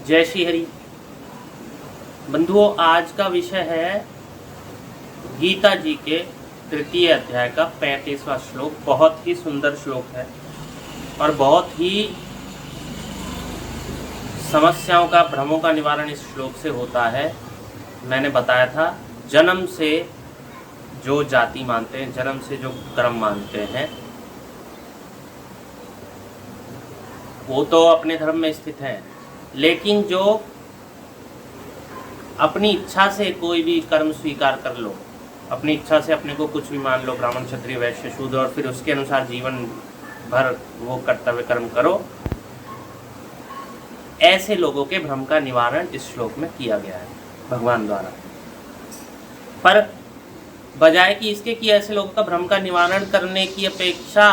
जय श्री हरि। बंधुओं, आज का विषय है गीता जी के तृतीय अध्याय का 35वां श्लोक। बहुत ही सुंदर श्लोक है और बहुत ही समस्याओं का, भ्रमों का निवारण इस श्लोक से होता है। मैंने बताया था, जन्म से जो जाति मानते हैं, जन्म से जो कर्म मानते हैं, वो तो अपने धर्म में स्थित है, लेकिन जो अपनी इच्छा से कोई भी कर्म स्वीकार कर लो, अपनी इच्छा से अपने को कुछ भी मान लो, ब्राह्मण क्षत्रिय वैश्य शूद्र, और फिर उसके अनुसार जीवन भर वो कर्तव्य कर्म करो, ऐसे लोगों के भ्रम का निवारण इस श्लोक में किया गया है भगवान द्वारा। पर बजाय कि इसके कि ऐसे लोगों का भ्रम का निवारण करने की अपेक्षा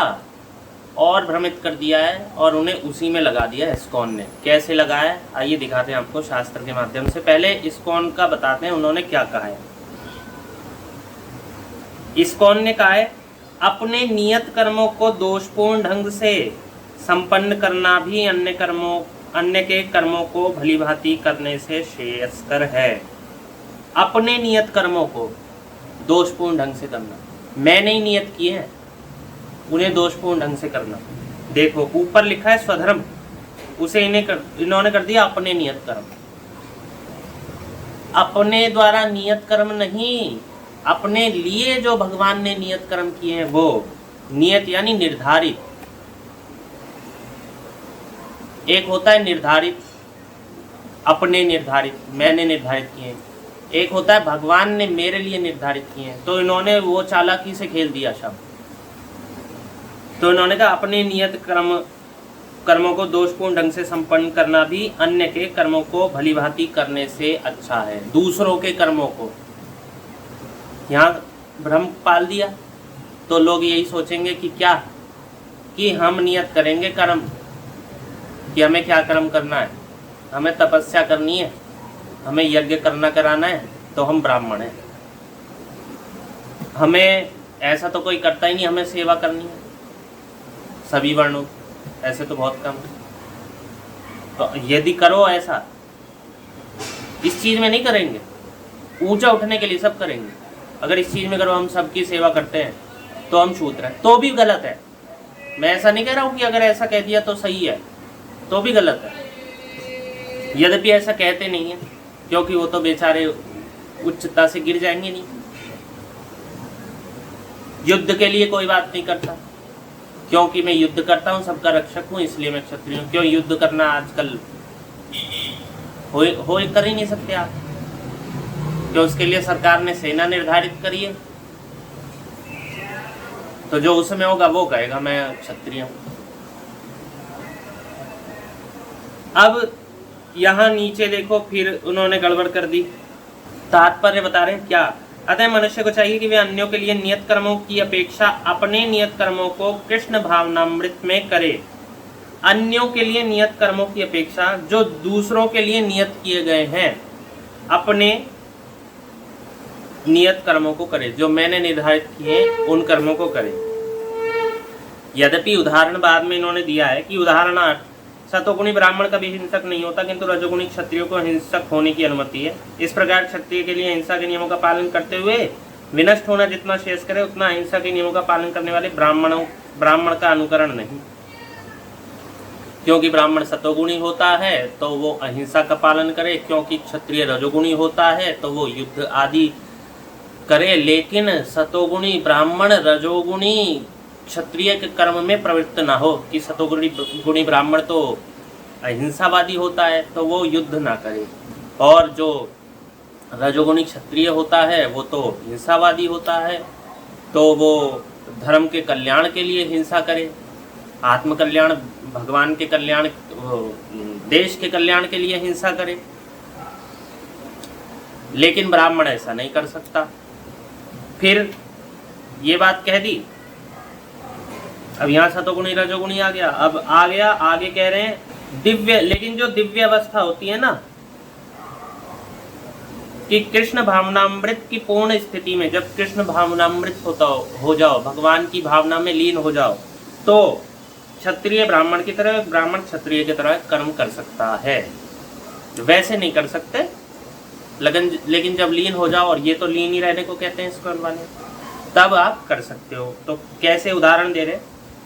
और भ्रमित कर दिया है और उन्हें उसी में लगा दिया है इस्कॉन ने। कैसे लगाया है आइए दिखाते हैं आपको शास्त्र के माध्यम से। पहले इस्कॉन का बताते हैं उन्होंने क्या कहा है। इस्कॉन ने कहा है, अपने नियत कर्मों को दोषपूर्ण ढंग से संपन्न करना भी अन्य के कर्मों को भलीभांति करने से श्रेयस्कर है। अपने नियत कर्मों को दोषपूर्ण ढंग से करना, मैंने ही नियत किए हैं, उन्हें दोषपूर्ण ढंग से करना। देखो ऊपर लिखा है स्वधर्म, उसे इन्होंने कर दिया अपने नियत कर्म। अपने द्वारा नियत कर्म नहीं, अपने लिए जो भगवान ने नियत कर्म किए हैं वो नियत यानी निर्धारित। एक होता है निर्धारित, अपने निर्धारित, मैंने निर्धारित किए हैं। एक होता है भगवान ने मेरे लिए निर्धारित किए हैं। तो इन्होंने वो चालाकी से खेल दिया शब्द। तो इन्होंने कहा अपने नियत कर्मों को दोषपूर्ण ढंग से संपन्न करना भी अन्य के कर्मों को भलीभांति करने से अच्छा है। दूसरों के कर्मों को यहाँ भ्रम पाल दिया तो लोग यही सोचेंगे कि क्या, कि हम नियत करेंगे कर्म, कि हमें क्या कर्म करना है, हमें तपस्या करनी है, हमें यज्ञ कराना है, तो हम ब्राह्मण हैं। हमें ऐसा तो कोई करता ही नहीं, हमें सेवा करनी है सभी वर्णों, ऐसे तो बहुत कम। तो यदि करो ऐसा, इस चीज में नहीं करेंगे, ऊंचा उठने के लिए सब करेंगे। अगर इस चीज में करो हम सबकी सेवा करते हैं तो हम शूद्र हैं, तो भी गलत है। मैं ऐसा नहीं कह रहा हूं कि अगर ऐसा कह दिया तो सही है, तो भी गलत है। यद्यपि ऐसा कहते नहीं है, क्योंकि वो तो बेचारे उच्चता से गिर जाएंगे नहीं। युद्ध के लिए कोई बात नहीं करता, क्योंकि मैं युद्ध करता हूँ, सबका रक्षक हूँ, इसलिए मैं क्षत्रिय हूँ। क्यों युद्ध करना आजकल हो कर ही नहीं सकते आप, क्यों उसके लिए सरकार ने सेना निर्धारित करी है। तो जो उसमें होगा वो कहेगा मैं क्षत्रिय हूँ। अब यहाँ नीचे देखो, फिर उन्होंने गड़बड़ कर दी। तात्पर्य बता रहे हैं क्या, अतः मनुष्य को चाहिए कि वे अन्यों के लिए नियत कर्मों की अपेक्षा अपने नियत कर्मों को कृष्ण भावनामृत में करे। अन्यों के लिए नियत कर्मों की अपेक्षा जो दूसरों के लिए नियत किए गए हैं, अपने नियत कर्मों को करे, जो मैंने निर्धारित किए उन कर्मों को करे। यद्यपि उदाहरण बाद में इन्होंने दिया है कि उदाहरणार्थ सतोगुणी ब्राह्मण कभी हिंसक नहीं होता, किंतु रजोगुणी क्षत्रियों को हिंसक होने की अनुमति है। इस प्रकार क्षत्रिय के लिए हिंसा के नियमों का पालन करते हुए विनष्ट होना जितना शेष करे, उतना अहिंसा के नियमों का पालन करने वाले ब्राह्मण का अनुकरण नहीं। क्योंकि ब्राह्मण सतोगुणी होता है तो वो अहिंसा का पालन करे, क्योंकि क्षत्रिय रजोगुणी होता है तो वो युद्ध आदि करे। लेकिन सतोगुणी ब्राह्मण रजोगुणी क्षत्रिय के कर्म में प्रवृत्त ना हो, कि सतोगुणी ब्राह्मण तो अहिंसावादी होता है तो वो युद्ध ना करे, और जो रजोगुणी क्षत्रिय होता है वो तो हिंसावादी होता है तो वो धर्म के कल्याण के लिए हिंसा करे, आत्म कल्याण, भगवान के कल्याण, देश के कल्याण के लिए हिंसा करे। लेकिन ब्राह्मण ऐसा नहीं कर सकता। फिर ये बात कह दी। अब यहाँ सतोगुणी रजोगुणी आ गया। अब आ गया आगे, कह रहे हैं दिव्य, लेकिन जो दिव्य अवस्था होती है ना, कि कृष्ण भावनामृत की पूर्ण स्थिति में, जब कृष्ण भावनामृत हो जाओ, भगवान की भावना में लीन हो जाओ, तो क्षत्रिय ब्राह्मण की तरह, ब्राह्मण क्षत्रिय की तरह कर्म कर सकता है। वैसे नहीं कर सकते, लेकिन जब लीन हो जाओ, और ये तो लीन ही रहने को कहते हैं स्कूल वाले, तब आप कर सकते हो। तो कैसे उदाहरण दे रहे,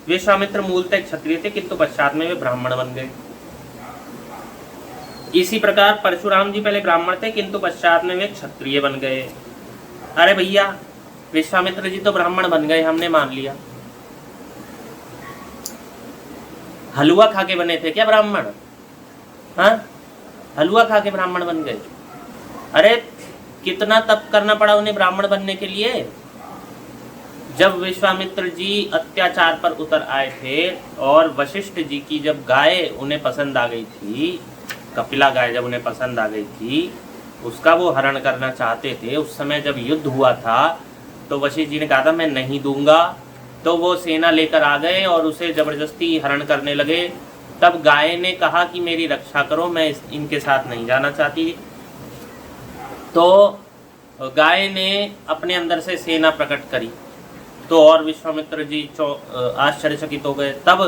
विश्वामित्र मूलतः क्षत्रिय थे किंतु पश्चात में वे ब्राह्मण बन गए। इसी प्रकार परशुराम जी पहले ब्राह्मण थे किंतु पश्चात में वे क्षत्रिय बन गए। अरे भैया, विश्वामित्र जी तो ब्राह्मण बन गए, हमने मान लिया। हलवा खा के बने थे क्या ब्राह्मण? हाँ, हलवा खा के ब्राह्मण बन गए। अरे कितना तप करना पड़ा उन्हें ब्राह्मण बनने के लिए। जब विश्वामित्र जी अत्याचार पर उतर आए थे और वशिष्ठ जी की जब गाय उन्हें पसंद आ गई थी, कपिला गाय जब उन्हें पसंद आ गई थी, उसका वो हरण करना चाहते थे। उस समय जब युद्ध हुआ था तो वशिष्ठ जी ने कहा था मैं नहीं दूंगा, तो वो सेना लेकर आ गए और उसे जबरदस्ती हरण करने लगे। तब गाय ने कहा कि मेरी रक्षा करो, मैं इनके साथ नहीं जाना चाहती। तो गाय ने अपने अंदर से सेना प्रकट करी, तो और विश्वामित्र जी आश्चर्यचकित हो गए। तब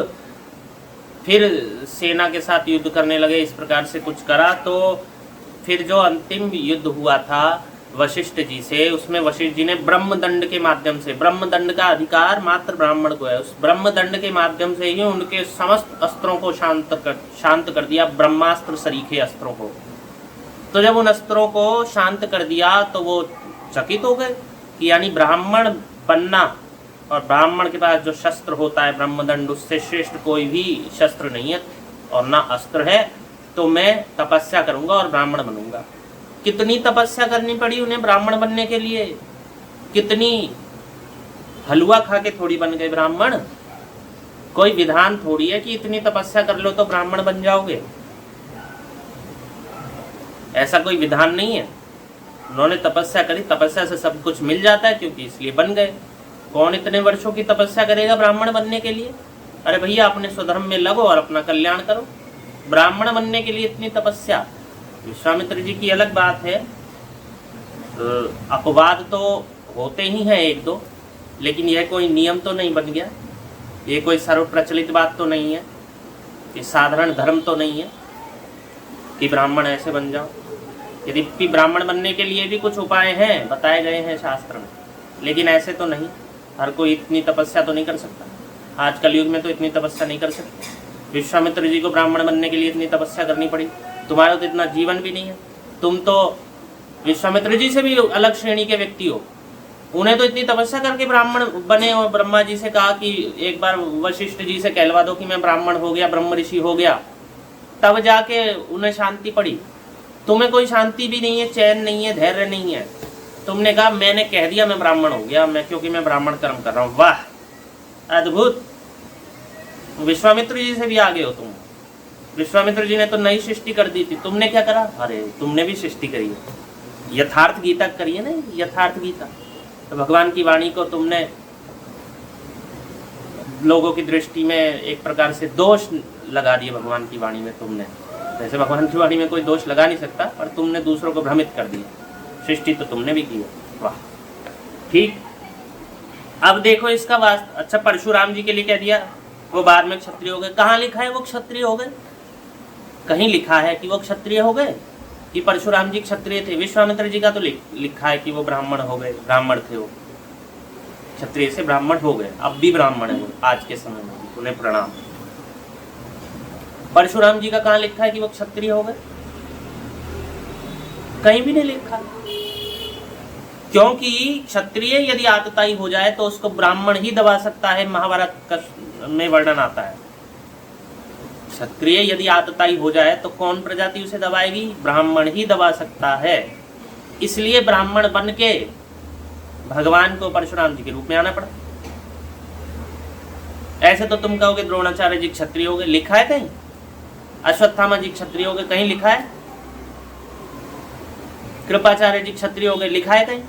फिर सेना के साथ युद्ध करने लगे, इस प्रकार से कुछ करा। तो फिर जो अंतिम युद्ध हुआ था वशिष्ठ जी से, उसमें वशिष्ठ जी ने ब्रह्मदंड के माध्यम से, ब्रह्मदंड का अधिकार मात्र ब्राह्मण को है, उस ब्रह्मदंड के माध्यम से ही उनके समस्त अस्त्रों को शांत कर दिया, ब्रह्मास्त्र सरीखे अस्त्रों को। तो जब उन अस्त्रों को शांत कर दिया तो वो चकित हो गए कि यानी ब्राह्मण बनना, और ब्राह्मण के पास जो शस्त्र होता है ब्रह्मदंड, उससे श्रेष्ठ कोई भी शस्त्र नहीं है और ना अस्त्र है, तो मैं तपस्या करूंगा और ब्राह्मण बनूंगा। कितनी तपस्या करनी पड़ी उन्हें ब्राह्मण बनने के लिए, कितनी। हलवा खा के थोड़ी बन गए ब्राह्मण, कोई विधान थोड़ी है कि इतनी तपस्या कर लो तो ब्राह्मण बन जाओगे, ऐसा कोई विधान नहीं है। उन्होंने तपस्या करी, तपस्या से सब कुछ मिल जाता है, क्योंकि इसलिए बन गए। कौन इतने वर्षों की तपस्या करेगा ब्राह्मण बनने के लिए? अरे भैया, अपने स्वधर्म में लगो और अपना कल्याण करो। ब्राह्मण बनने के लिए इतनी तपस्या, विश्वामित्र जी की अलग बात है। अपवाद तो होते ही हैं एक दो, लेकिन यह कोई नियम तो नहीं बन गया, ये कोई सर्व प्रचलित बात तो नहीं है, ये साधारण धर्म तो नहीं है कि ब्राह्मण ऐसे बन जाओ। यदि ब्राह्मण बनने के लिए भी कुछ उपाय हैं, बताए गए हैं शास्त्र में, लेकिन ऐसे तो नहीं। हर कोई इतनी तपस्या तो नहीं कर सकता। आज कलयुग में तो इतनी तपस्या नहीं कर सकते। विश्वामित्र जी को ब्राह्मण बनने के लिए इतनी तपस्या करनी पड़ी, तुम्हारा तो इतना जीवन भी नहीं है। तुम तो विश्वामित्र जी से भी अलग श्रेणी के व्यक्ति हो। उन्हें तो इतनी तपस्या करके ब्राह्मण बने, और ब्रह्मा जी से कहा कि एक बार वशिष्ठ जी से कहलवा दो कि मैं ब्राह्मण हो गया, ब्रह्म ऋषि हो गया, तब जाके उन्हें शांति पड़ी। तुम्हें कोई शांति भी नहीं है, चैन नहीं है, धैर्य नहीं है। तुमने कहा मैंने कह दिया मैं ब्राह्मण हो गया, मैं क्योंकि मैं ब्राह्मण कर्म कर रहा हूँ। वाह, अद्भुत, विश्वामित्र जी से भी आगे हो तुम। विश्वामित्र जी ने तो नई सृष्टि कर दी थी, तुमने क्या करा? अरे तुमने भी सृष्टि करी है, यथार्थ गीता करी है ना, यथार्थ गीता। तो भगवान की वाणी को तुमने लोगों की दृष्टि में एक प्रकार से दोष लगा दिए भगवान की वाणी में तुमने। वैसे भगवान की वाणी में कोई दोष लगा नहीं सकता, पर तुमने दूसरों को भ्रमित कर दिया। सृष्टि तो तुमने भी की है, वाह, ठीक। अब देखो इसका वास्तव। अच्छा, परशुराम जी के लिए कह दिया, वो बाद में क्षत्रिय हो गए। कहाँ लिखा है वो क्षत्रिय हो गए? कहीं लिखा है कि वो क्षत्रिय हो गए, कि परशुराम जी क्षत्रिय थे? विश्वामित्र जी का तो लिखा है कि वो ब्राह्मण हो गए, ब्राह्मण थे वो, क्षत्रिय से ब्राह्मण हो गए। अब भी ब्राह्मण है वो आज के समय में, उन्हें प्रणाम। परशुराम जी का कहाँ लिखा है कि वो क्षत्रिय हो गए? कहीं भी नहीं लिखा, क्योंकि क्षत्रिय यदि आतताई हो जाए तो उसको ब्राह्मण ही दबा सकता है। महाभारत में वर्णन आता है, क्षत्रिय यदि आतताई हो जाए तो कौन प्रजाति उसे दबाएगी? ब्राह्मण ही दबा सकता है। इसलिए ब्राह्मण बन के भगवान को परशुराम जी के रूप में आना पड़ा। ऐसे तो तुम कहोगे द्रोणाचार्य जी क्षत्रिय हो गए, लिखा है कहीं? अश्वत्थामा जी क्षत्रिय हो गए, कहीं लिखा है? कृपाचार्य जी क्षत्रिय हो गए, लिखा है कहीं?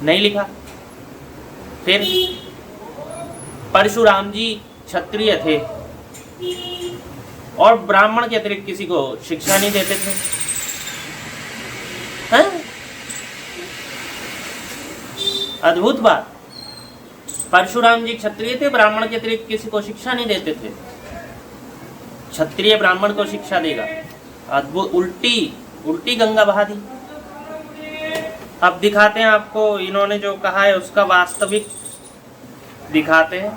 नहीं लिखा। फिर परशुराम जी क्षत्रिय थे और ब्राह्मण के अतिरिक्त किसी को शिक्षा नहीं देते थे, हैं? अद्भुत बात। परशुराम जी क्षत्रिय थे, ब्राह्मण के अतिरिक्त किसी को शिक्षा नहीं देते थे। क्षत्रिय ब्राह्मण को शिक्षा देगा, अद्भुत, उल्टी उल्टी गंगा बहा दी। अब दिखाते हैं आपको इन्होंने जो कहा है उसका वास्तविक दिखाते हैं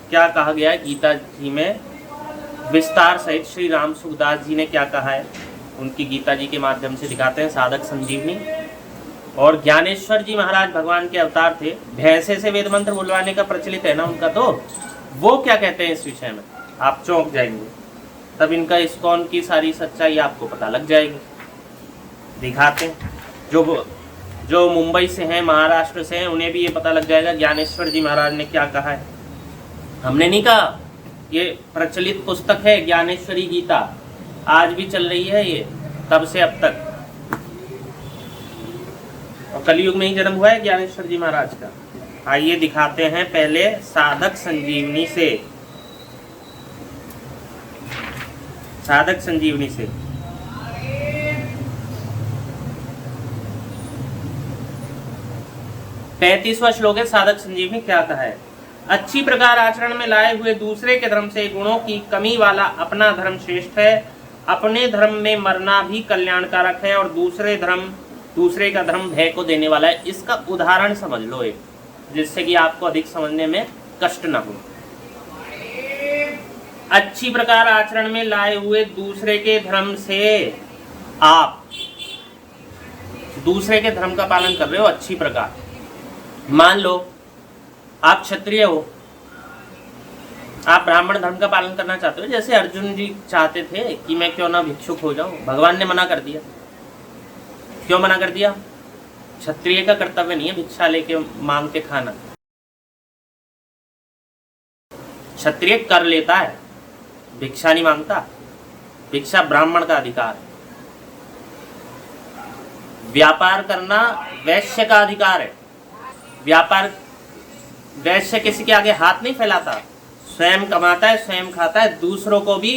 क्या कहा गया है गीता जी में विस्तार सहित। श्री राम सुखदास जी ने क्या कहा है उनकी गीता जी के माध्यम से दिखाते हैं। साधक संजीवनी। और ज्ञानेश्वर जी महाराज भगवान के अवतार थे। भैंसे से वेद मंत्र बुलवाने का प्रचलित है ना उनका, तो वो क्या कहते हैं इस विषय में, आप चौंक जाएंगे। तब इनका इस्कॉन की सारी सच्चाई आपको पता लग जाएगी। दिखाते हैं जो मुंबई से हैं, महाराष्ट्र से हैं, उन्हें भी ये पता लग जाएगा ज्ञानेश्वर जी महाराज ने क्या कहा है। हमने नहीं कहा, ये प्रचलित पुस्तक है ज्ञानेश्वरी गीता, आज भी चल रही है ये तब से अब तक। और कलयुग में ही जन्म हुआ है ज्ञानेश्वर जी महाराज का। आइए दिखाते हैं पहले साधक संजीवनी से। साधक संजीवनी से 35वां श्लोक है। साधक संजीवनी क्या कहा है। अच्छी प्रकार आचरण में लाए हुए दूसरे के धर्म से गुणों की कमी वाला अपना धर्म श्रेष्ठ है। अपने धर्म में मरना भी कल्याणकारक है और दूसरे का धर्म भय को देने वाला है। इसका उदाहरण समझ लो एक, जिससे कि आपको अधिक समझने में कष्ट न हो। अच्छी प्रकार आचरण में लाए हुए दूसरे के धर्म से आप दूसरे के धर्म का पालन कर रहे हो अच्छी प्रकार। मान लो आप क्षत्रिय हो, आप ब्राह्मण धर्म का पालन करना चाहते हो, जैसे अर्जुन जी चाहते थे कि मैं क्यों ना भिक्षुक हो जाऊं, भगवान ने मना कर दिया। क्यों मना कर दिया। क्षत्रिय का कर्तव्य नहीं है भिक्षा लेके मांग के खाना। क्षत्रिय कर लेता है, भिक्षा नहीं मांगता। भिक्षा ब्राह्मण का अधिकार है। व्यापार करना वैश्य का अधिकार है। व्यापार वैश्य किसी के आगे हाथ नहीं फैलाता, स्वयं कमाता है, स्वयं खाता है, दूसरों को भी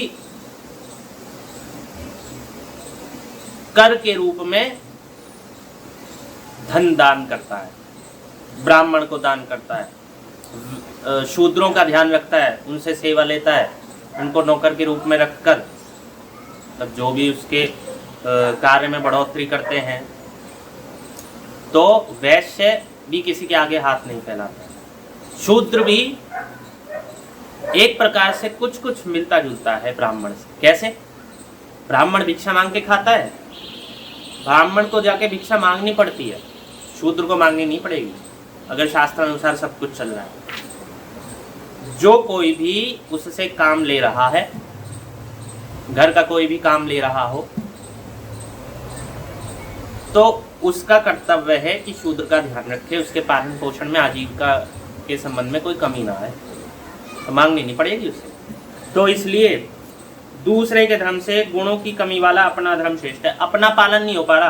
कर के रूप में धन दान करता है। ब्राह्मण को दान करता है, शूद्रों का ध्यान रखता है, उनसे सेवा लेता है, उनको नौकर के रूप में रखकर तब जो भी उसके कार्य में बढ़ोतरी करते हैं। तो वैश्य भी किसी के आगे हाथ नहीं फैलाता। शूद्र भी एक प्रकार से कुछ मिलता जुलता है ब्राह्मण से। कैसे। ब्राह्मण भिक्षा मांग के खाता है, ब्राह्मण को जाके भिक्षा मांगनी पड़ती है, शूद्र को मांगनी नहीं पड़ेगी अगर शास्त्र अनुसार सब कुछ चल रहा है। जो कोई भी उससे काम ले रहा है, घर का कोई भी काम ले रहा हो, तो उसका कर्तव्य है कि शूद्र का ध्यान रखे, उसके पालन पोषण में आजीविका के संबंध में कोई कमी ना आए, तो मांगनी नहीं पड़ेगी उसे। तो इसलिए दूसरे के धर्म से गुणों की कमी वाला अपना धर्म श्रेष्ठ है। अपना पालन नहीं हो पा रहा,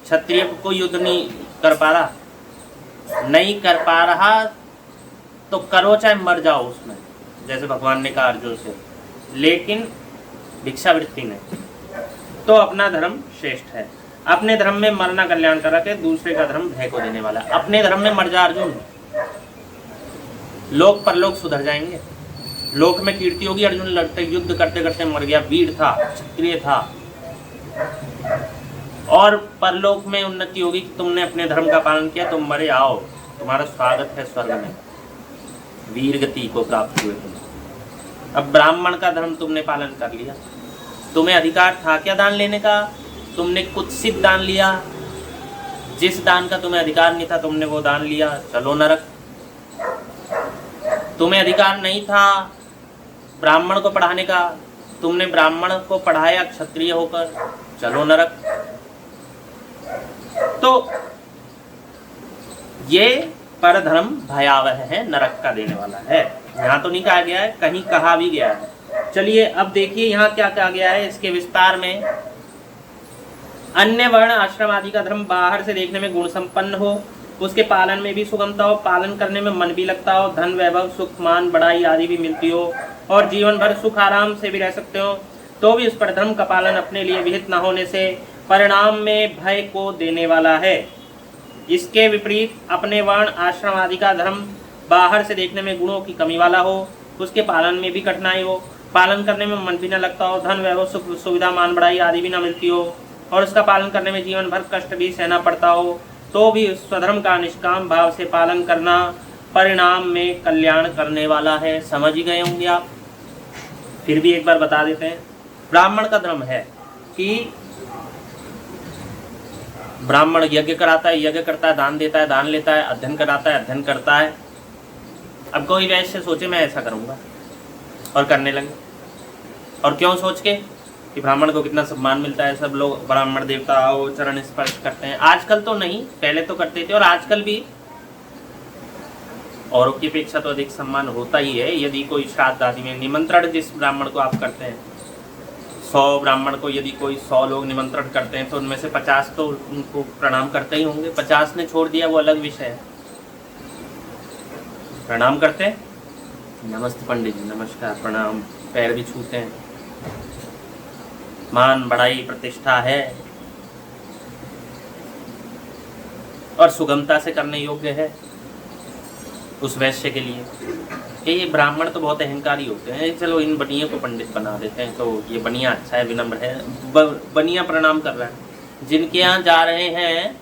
क्षत्रिय को युद्ध नहीं कर पा रहा, नहीं कर पा रहा तो करो चाहे मर जाओ उसमें, जैसे भगवान ने कहा अर्जुन से, लेकिन भिक्षावृत्ति नहीं। तो अपना धर्म श्रेष्ठ है। अपने धर्म में मरना कल्याणकारक है, दूसरे का धर्म भय को देने वाला है। अपने धर्म में मर जा अर्जुन, लोक परलोक सुधर जाएंगे। लोक में कीर्ति होगी, अर्जुन लड़ते युद्ध करते करते मर गया, वीर था, क्षत्रिय था। और परलोक में उन्नति होगी कि तुमने अपने धर्म का पालन किया, तुम मरे, आओ तुम्हारा स्वागत है स्वर्ग में, वीर गति को प्राप्त हुए तुम। अब ब्राह्मण का धर्म तुमने पालन कर लिया, तुम्हें अधिकार था क्या दान लेने का, तुमने कुत्सित दान लिया। जिस दान का तुम्हें अधिकार नहीं था तुमने वो दान लिया, चलो नरक। तुम्हें अधिकार नहीं था ब्राह्मण को पढ़ाने का, तुमने ब्राह्मण को पढ़ाया क्षत्रिय होकर, चलो नरक। तो ये परधर्म भयावह है, नरक का देने वाला है। यहाँ तो नहीं कहा गया है, कहीं कहा भी गया है। चलिए अब देखिए यहाँ क्या कहा गया है इसके विस्तार में। अन्य वर्ण आश्रम आदि का धर्म बाहर से देखने में गुण संपन्न हो, उसके पालन में भी सुगमता हो, पालन करने में मन भी लगता हो, धन वैभव सुख मान बड़ाई आदि भी मिलती हो, और जीवन भर सुख आराम से भी रह सकते हो, तो भी उस पर धर्म का पालन अपने लिए विहित न होने से परिणाम में भय को देने वाला है। इसके विपरीत अपने वर्ण आश्रम आदि का धर्म बाहर से देखने में गुणों की कमी वाला हो, उसके पालन में भी कठिनाई हो, पालन करने में मन भी न लगता हो, धन वैभव सुख सुविधा मान बढ़ाई आदि भी न मिलती हो, और उसका पालन करने में जीवन भर कष्ट भी सहना पड़ता हो, तो भी स्वधर्म का निष्काम भाव से पालन करना परिणाम में कल्याण करने वाला है। समझ ही गए होंगे आप। फिर भी एक बार बता देते हैं। ब्राह्मण का धर्म है कि ब्राह्मण यज्ञ कराता है, यज्ञ करता है, दान देता है, दान लेता है, अध्ययन कराता है, अध्ययन करता है। अब कोई वैश्य सोचे मैं ऐसा करूंगा और करने लगे, और क्यों सोच के कि ब्राह्मण को कितना सम्मान मिलता है, सब लोग ब्राह्मण देवता आओ चरण स्पर्श करते हैं। आजकल तो नहीं, पहले तो करते थे, और आजकल भी औरों की अपेक्षा तो अधिक सम्मान होता ही है। यदि कोई श्राद्ध आदि में निमंत्रण जिस ब्राह्मण को आप करते हैं, 100 ब्राह्मण को यदि कोई 100 लोग निमंत्रण करते हैं तो उनमें से 50 तो उनको प्रणाम करते ही होंगे। 50 ने छोड़ दिया वो अलग विषय है। प्रणाम करते हैं, नमस्ते पंडित जी, नमस्कार, प्रणाम, पैर भी छूते हैं। मान बढ़ाई प्रतिष्ठा है और सुगमता से करने योग्य है उस वैश्य के लिए। ये ब्राह्मण तो बहुत अहंकारी होते हैं, चलो इन बनिया को पंडित बना देते हैं, तो ये बनिया अच्छा है, विनम्र है, बनिया प्रणाम कर रहा है। जिनके यहाँ जा रहे हैं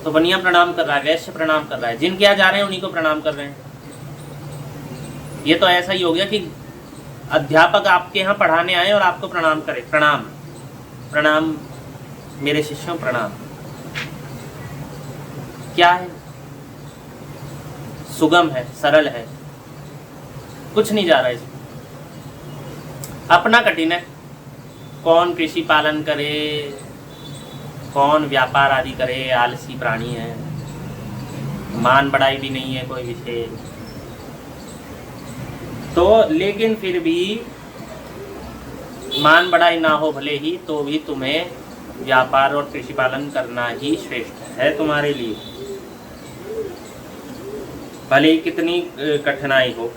तो बनिया प्रणाम कर रहा है, वैश्य प्रणाम कर रहा है, जिनके यहाँ जा रहे हैं उन्हीं को प्रणाम कर रहे हैं। ये तो ऐसा ही हो गया कि अध्यापक आपके यहाँ पढ़ाने आए और आपको प्रणाम करे, प्रणाम प्रणाम मेरे शिष्यों प्रणाम। क्या है? सुगम है, सरल है, कुछ नहीं जा रहा है इसमें। अपना कठिन है। कौन कृषि पालन करे, कौन व्यापार आदि करे, आलसी प्राणी है, मान बढ़ाई भी नहीं है कोई विषय। तो लेकिन फिर भी मान बढ़ाई ना हो भले ही, तो भी तुम्हें व्यापार और कृषि पालन करना ही श्रेष्ठ है तुम्हारे लिए, भले ही कितनी कठिनाई हो,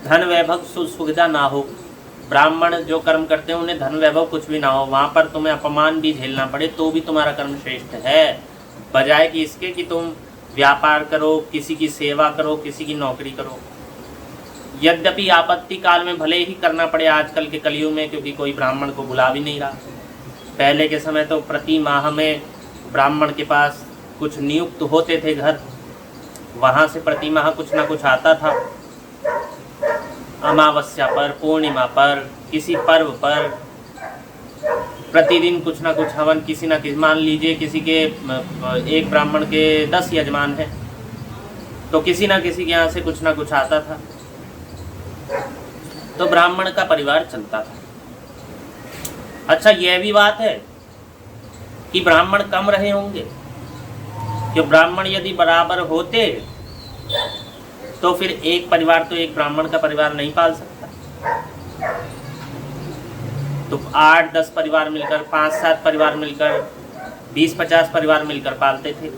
धन वैभव सुविधा ना हो। ब्राह्मण जो कर्म करते हैं उन्हें धन वैभव कुछ भी ना हो, वहाँ पर तुम्हें अपमान भी झेलना पड़े, तो भी तुम्हारा कर्म श्रेष्ठ है, बजाय कि इसके कि तुम व्यापार करो, किसी की सेवा करो, किसी की नौकरी करो। यद्यपि आपत्ति काल में भले ही करना पड़े आजकल के कलयुग में, क्योंकि कोई ब्राह्मण को बुला भी नहीं रहा। पहले के समय तो प्रति माह में ब्राह्मण के पास कुछ नियुक्त होते थे घर, वहाँ से प्रति माह कुछ ना कुछ आता था। अमावस्या पर, पूर्णिमा पर, किसी पर्व पर प्रतिदिन कुछ ना कुछ हवन, किसी ना किसी, मान लीजिए किसी के एक ब्राह्मण के 10 यजमान हैं, तो किसी ना किसी के यहाँ से कुछ ना कुछ आता था, तो ब्राह्मण का परिवार चलता था। अच्छा, यह भी बात है कि ब्राह्मण कम रहे होंगे, कि ब्राह्मण यदि बराबर होते तो फिर एक परिवार तो एक ब्राह्मण का परिवार नहीं पाल सकता, तो 8-10 परिवार मिलकर, 5-7 परिवार मिलकर, 20-50 परिवार मिलकर पालते थे।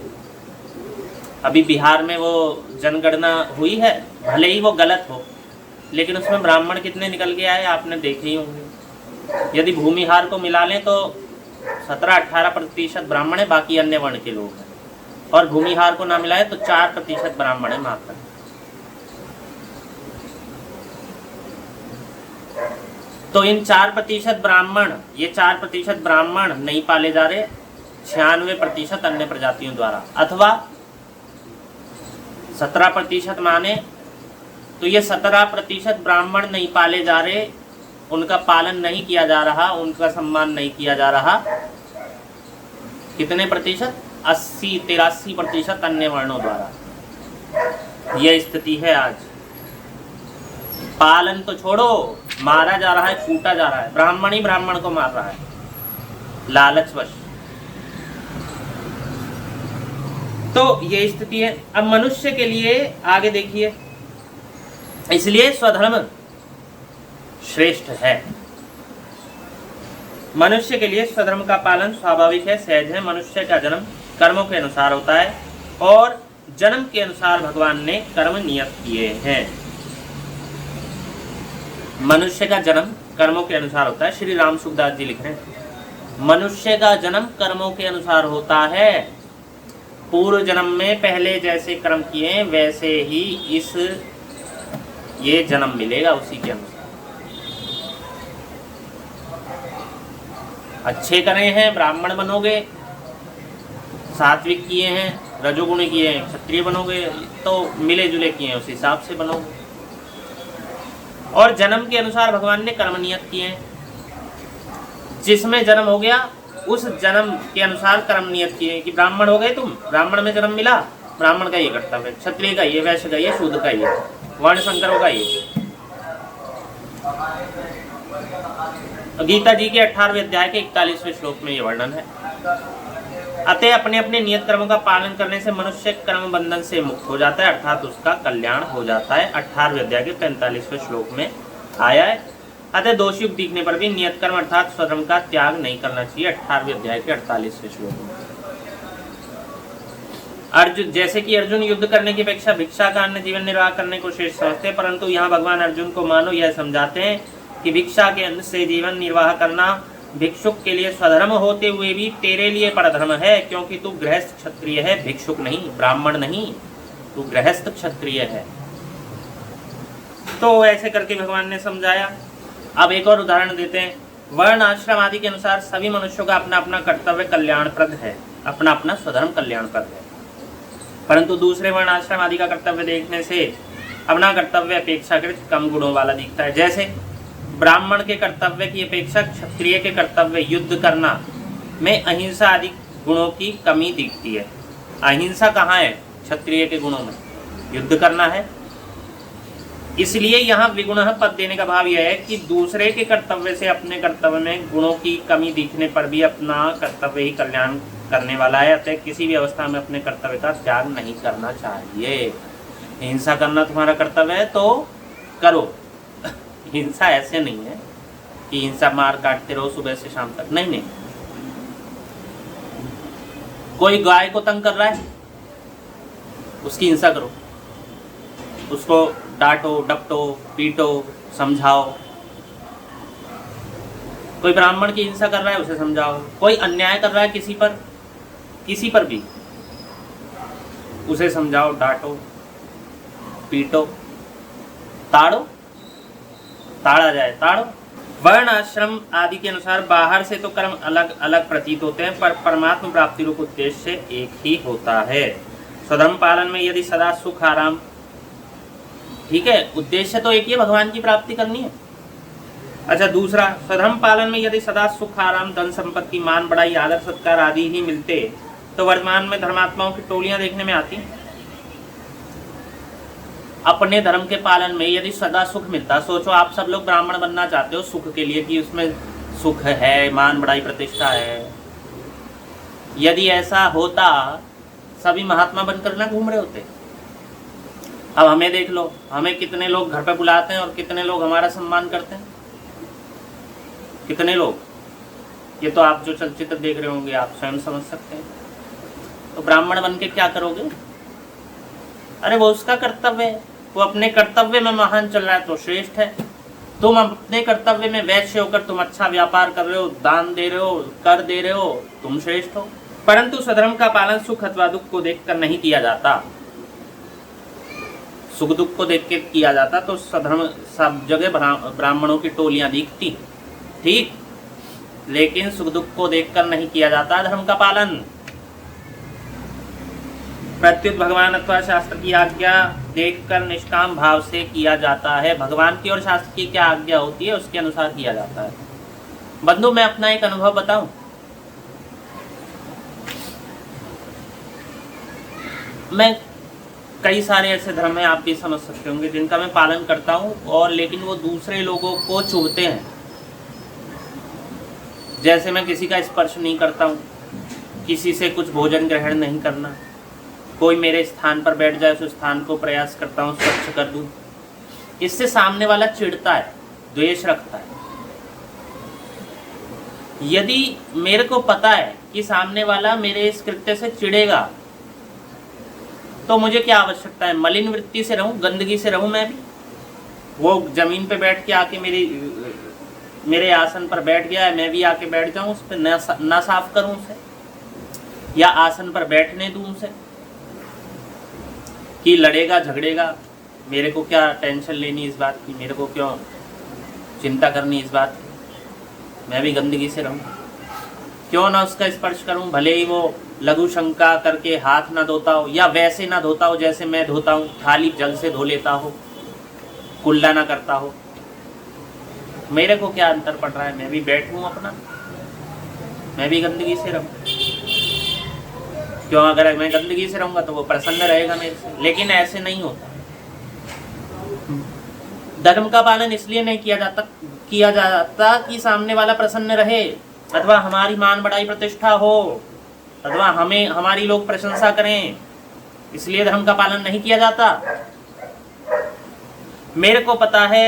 अभी बिहार में वो जनगणना हुई है, भले ही वो गलत हो, लेकिन उसमें ब्राह्मण कितने निकल के आए आपने देखे ही होंगे। यदि भूमिहार को मिला लें तो 17-18% ब्राह्मण है, बाकी अन्य वर्ण के लोग हैं, और भूमिहार को ना मिलाए तो 4% ब्राह्मण है मात्र। तो इन 4% ब्राह्मण, ये 4% ब्राह्मण नहीं पाले जा रहे, 96% अन्य प्रजातियों द्वारा, अथवा 17% माने तो ये 17% ब्राह्मण नहीं पाले जा रहे, उनका पालन नहीं किया जा रहा, उनका सम्मान नहीं किया जा रहा। कितने प्रतिशत? 80-83% अन्य वर्णों द्वारा। यह स्थिति है आज। पालन तो छोड़ो, मारा जा रहा है, कूटा जा रहा है, ब्राह्मण ही ब्राह्मण को मार रहा है लालचवश। तो ये स्थिति है। अब मनुष्य के लिए आगे देखिए, इसलिए स्वधर्म श्रेष्ठ है। मनुष्य के लिए स्वधर्म का पालन स्वाभाविक है, सहज है। मनुष्य का जन्म कर्मों के अनुसार होता है, और जन्म के अनुसार भगवान ने कर्म नियत किए हैं। मनुष्य का जन्म कर्मों के अनुसार होता है। श्री राम सुखदास जी लिख रहे हैं, मनुष्य का जन्म कर्मों के अनुसार होता है। पूर्व जन्म में पहले जैसे कर्म किए वैसे ही ये जन्म मिलेगा, उसी के अनुसार। अच्छे करे हैं ब्राह्मण बनोगे, सात्विक किए हैं रजोगुण किए हैं क्षत्रिय बनोगे, तो मिले जुले किए हैं उस हिसाब से बनोगे। और जन्म के अनुसार भगवान ने कर्म नियत किए हैं, जिसमें जन्म हो गया उस जन्म के अनुसार कर्म नियत किए कि ब्राह्मण हो गए तुम, ब्राह्मण में जन्म मिला, ब्राह्मण का ये कर्तव्य, क्षत्रिय का ये, वैश्य का ये, शूद्र का ये, वर्ण संकरों का ये। गीता जी के 18वें अध्याय के 41वें श्लोक में ये वर्णन है। अतः अपने अपने नियत कर्मों का पालन करने से मनुष्य कर्म बंधन से मुक्त हो जाता है, अर्थात उसका कल्याण हो जाता है। 18वें अध्याय के 45वें श्लोक में आया है। अतः दोषयुक्त दिखने पर भी नियत कर्म अर्थात स्वधर्म का त्याग नहीं करना चाहिए, 18वें अध्याय के 48वें श्लोक में। अर्जुन, जैसे कि अर्जुन युद्ध करने की अपेक्षा भिक्षा का अन्य जीवन निर्वाह करने को श्रेष्ठ समझते हैं, परंतु यहाँ भगवान अर्जुन को मानो यह समझाते हैं कि भिक्षा के अन्न से जीवन निर्वाह करना भिक्षुक के लिए स्वधर्म होते हुए भी तेरे लिए परधर्म है, क्योंकि तू गृहस्थ क्षत्रिय है, भिक्षुक नहीं, ब्राह्मण नहीं, तू गृहस्थ क्षत्रिय है। तो ऐसे करके भगवान ने समझाया। अब एक और उदाहरण देते हैं। वर्ण आश्रम आदि के अनुसार सभी मनुष्यों का अपना अपना कर्तव्य कल्याणप्रद है, अपना अपना स्वधर्म कल्याणप्रद है, परंतु दूसरे वर्ण आश्रम आदि का कर्तव्य देखने से अपना कर्तव्य अपेक्षाकृत कम गुणों वाला दिखता है। जैसे ब्राह्मण के कर्तव्य की अपेक्षा क्षत्रिय के कर्तव्य युद्ध करना में अहिंसा आदि गुणों की कमी दिखती है। अहिंसा कहाँ है? क्षत्रिय के गुणों में युद्ध करना है। इसलिए यहाँ विगुणः पद देने का भाव यह है कि दूसरे के कर्तव्य से अपने कर्तव्य में गुणों की कमी दिखने पर भी अपना कर्तव्य ही कल्याण करने वाला है, अतः किसी भी अवस्था में अपने कर्तव्य का त्याग नहीं करना चाहिए। हिंसा करना तुम्हारा कर्तव्य है तो करो। हिंसा ऐसे नहीं है कि हिंसा मार काटते रहो सुबह से शाम तक, नहीं। कोई गाय को तंग कर रहा है, उसकी हिंसा करो, उसको डांटो, डपटो, पीटो, समझाओ। कोई ब्राह्मण की हिंसा कर रहा है, उसे समझाओ। कोई अन्याय कर रहा है किसी पर भी, उसे समझाओ, डांटो, पीटो, ताड़ा जाए ताड़ो। वर्ण आश्रम आदि के अनुसार बाहर से तो कर्म अलग अलग प्रतीत होते हैं, पर परमात्मा प्राप्ति रूप उद्देश्य एक ही होता है। स्वधर्म पालन में यदि सदा सुख आराम, ठीक है, उद्देश्य तो एक ही, भगवान की प्राप्ति करनी है। अच्छा, दूसरा, स्वधर्म पालन में यदि सदा सुख आराम, धन संपत्ति, मान बढ़ाई, आदर सत्कार आदि ही मिलते तो वर्तमान में धर्मात्माओं की टोलियां देखने में आती। अपने धर्म के पालन में यदि सदा सुख मिलता, सोचो आप सब लोग ब्राह्मण बनना चाहते हो सुख के लिए कि उसमें सुख है, मान बढ़ाई, प्रतिष्ठा है। यदि ऐसा होता सभी महात्मा बनकर ना घूम रहे होते। अब हमें देख लो, हमें कितने लोग घर पे बुलाते हैं और कितने लोग हमारा सम्मान करते हैं, कितने लोग। ये तो आप जो चलचित्र देख रहे होंगे आप स्वयं समझ सकते हैं। तो ब्राह्मण बन के क्या करोगे? अरे वो उसका कर्तव्य है, वो अपने कर्तव्य में महान चल रहा है तो श्रेष्ठ है। तुम अपने कर्तव्य में वैश्य होकर तुम अच्छा व्यापार कर रहे हो, दान दे रहे हो, कर दे रहे हो, तुम श्रेष्ठ हो। परंतु स्वधर्म का पालन सुख अथवा दुख को देखकर नहीं किया जाता। सुख दुख को देख के किया जाता तो स्वधर्म सब जगह ब्राह्मणों की टोलियां दिखती, ठीक, लेकिन सुख दुख को देखकर नहीं किया जाता धर्म का पालन। प्रत्युत भगवान अथवा शास्त्र की आज्ञा देखकर निष्काम भाव से किया जाता है। भगवान की और शास्त्र की क्या आज्ञा होती है उसके अनुसार किया जाता है। बंधु, मैं अपना एक अनुभव बताऊं। मैं कई सारे ऐसे धर्म हैं, आप भी समझ सकते होंगे, जिनका मैं पालन करता हूं और लेकिन वो दूसरे लोगों को चुभते हैं। जैसे मैं किसी का स्पर्श नहीं करता हूं, किसी से कुछ भोजन ग्रहण नहीं करना, कोई मेरे स्थान पर बैठ जाए उस स्थान को प्रयास करता हूँ स्वच्छ कर दूँ। इससे सामने वाला चिढ़ता है, द्वेष रखता है। यदि मेरे को पता है कि सामने वाला मेरे इस कृत्य से चिढ़ेगा तो मुझे क्या आवश्यकता है? मलिन वृत्ति से रहूं, गंदगी से रहूं मैं भी? वो जमीन पे बैठ के आके मेरे आसन पर बैठ गया है, मैं भी आके बैठ जाऊं उस पर, ना साफ करूं उसे, या आसन पर बैठने दूं उसे कि लड़ेगा झगड़ेगा? मेरे को क्या टेंशन लेनी इस बात की, मेरे को क्यों चिंता करनी इस बात की? मैं भी गंदगी से रहूं। क्यों ना उसका स्पर्श करूं, भले ही वो लघु शंका करके हाथ ना धोता हो या वैसे ना धोता हो जैसे मैं धोता हूं, खाली जल से धो लेता हो, कुल्ला ना करता हो। मेरे को क्या अंतर पड़ रहा है, मैं भी बैठूं अपना, मैं भी गंदगी से रहूं। क्यों, अगर मैं गंदगी से रहूंगा तो वो प्रसन्न रहेगा मेरे से, लेकिन ऐसे नहीं होता। धर्म का पालन इसलिए नहीं किया जाता कि सामने वाला प्रसन्न रहे, अथवा हमारी मान बढ़ाई प्रतिष्ठा हो, अथवा हमें हमारी लोग प्रशंसा करें, इसलिए धर्म का पालन नहीं किया जाता। मेरे को पता है